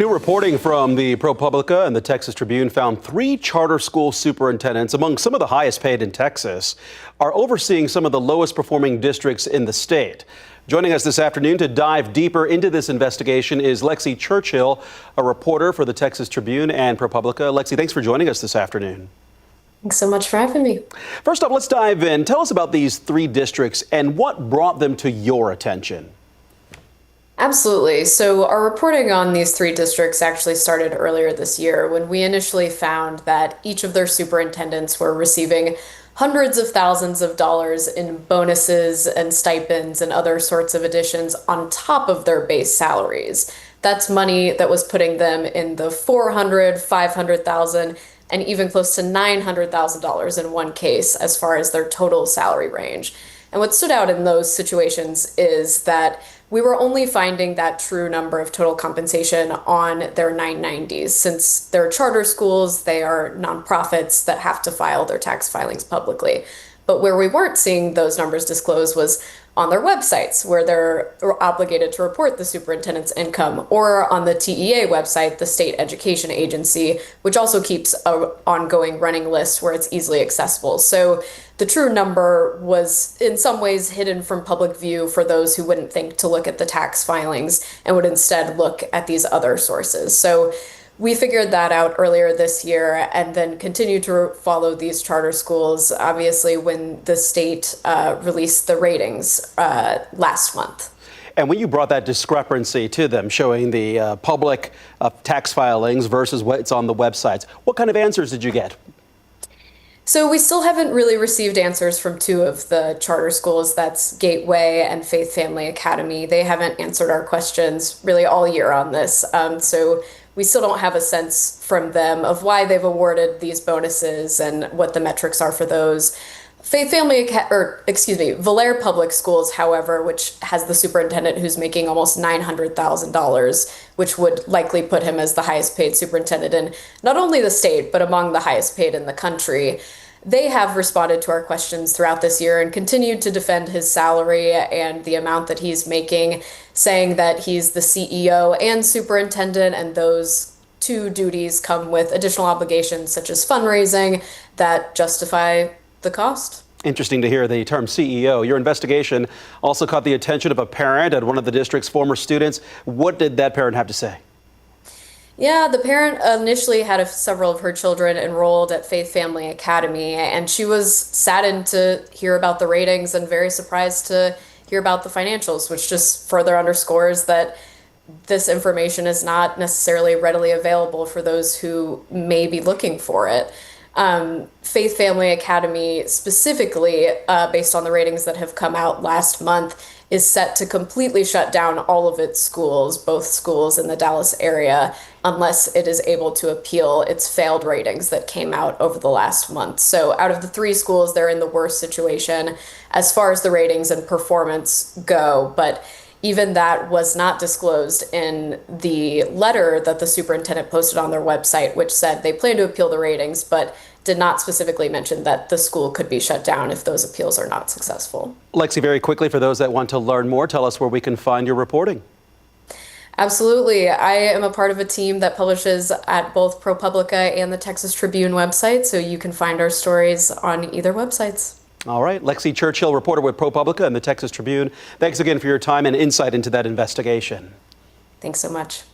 New reporting from the ProPublica and the Texas Tribune found 3 charter school superintendents, among some of the highest paid in Texas, are overseeing some of the lowest performing districts in the state. Joining us this afternoon to dive deeper into this investigation is Lexi Churchill, a reporter for the Texas Tribune and ProPublica. Lexi, thanks for joining us this afternoon. Thanks so much for having me. First up, let's dive in. Tell us about these 3 districts and what brought them to your attention. Absolutely. So our reporting on these 3 districts actually started earlier this year when we initially found that each of their superintendents were receiving hundreds of thousands of dollars in bonuses and stipends and other sorts of additions on top of their base salaries. That's money that was putting them in the $400,000, $500,000, and even close to $900,000 in one case as far as their total salary range. And what stood out in those situations is that we were only finding that true number of total compensation on their 990s. Since they're charter schools, they are nonprofits that have to file their tax filings publicly. But where we weren't seeing those numbers disclosed was on their websites, where they're obligated to report the superintendent's income, or on the TEA website, the state education agency, which also keeps an ongoing running list where it's easily accessible. So the true number was in some ways hidden from public view for those who wouldn't think to look at the tax filings and would instead look at these other sources. So we figured that out earlier this year and then continued to follow these charter schools, obviously, when the state released the ratings last month. And when you brought that discrepancy to them, showing the public tax filings versus what's on the websites, what kind of answers did you get? So we still haven't really received answers from 2 of the charter schools. That's Gateway and Faith Family Academy. They haven't answered our questions really all year on this. So we still don't have a sense from them of why they've awarded these bonuses and what the metrics are for those. Valere Public Schools, however, which has the superintendent who's making almost $900,000, which would likely put him as the highest paid superintendent in not only the state, but among the highest paid in the country. They have responded to our questions throughout this year and continued to defend his salary and the amount that he's making, saying that he's the CEO and superintendent, and those 2 duties come with additional obligations such as fundraising that justify the cost. Interesting to hear the term CEO. Your investigation also caught the attention of a parent at one of the district's former students. What did that parent have to say? Yeah, the parent initially had several of her children enrolled at Faith Family Academy, and she was saddened to hear about the ratings and very surprised to hear about the financials, which just further underscores that this information is not necessarily readily available for those who may be looking for it. Faith Family Academy specifically, based on the ratings that have come out last month, is set to completely shut down all of its schools, both schools in the Dallas area, unless it is able to appeal its failed ratings that came out over the last month. So out of the 3 schools, they're in the worst situation as far as the ratings and performance go. But even that was not disclosed in the letter that the superintendent posted on their website, which said they plan to appeal the ratings, but did not specifically mention that the school could be shut down if those appeals are not successful. Lexi, very quickly, for those that want to learn more, tell us where we can find your reporting. Absolutely. I am a part of a team that publishes at both ProPublica and the Texas Tribune website, so you can find our stories on either websites. All right. Lexi Churchill, reporter with ProPublica and the Texas Tribune. Thanks again for your time and insight into that investigation. Thanks so much.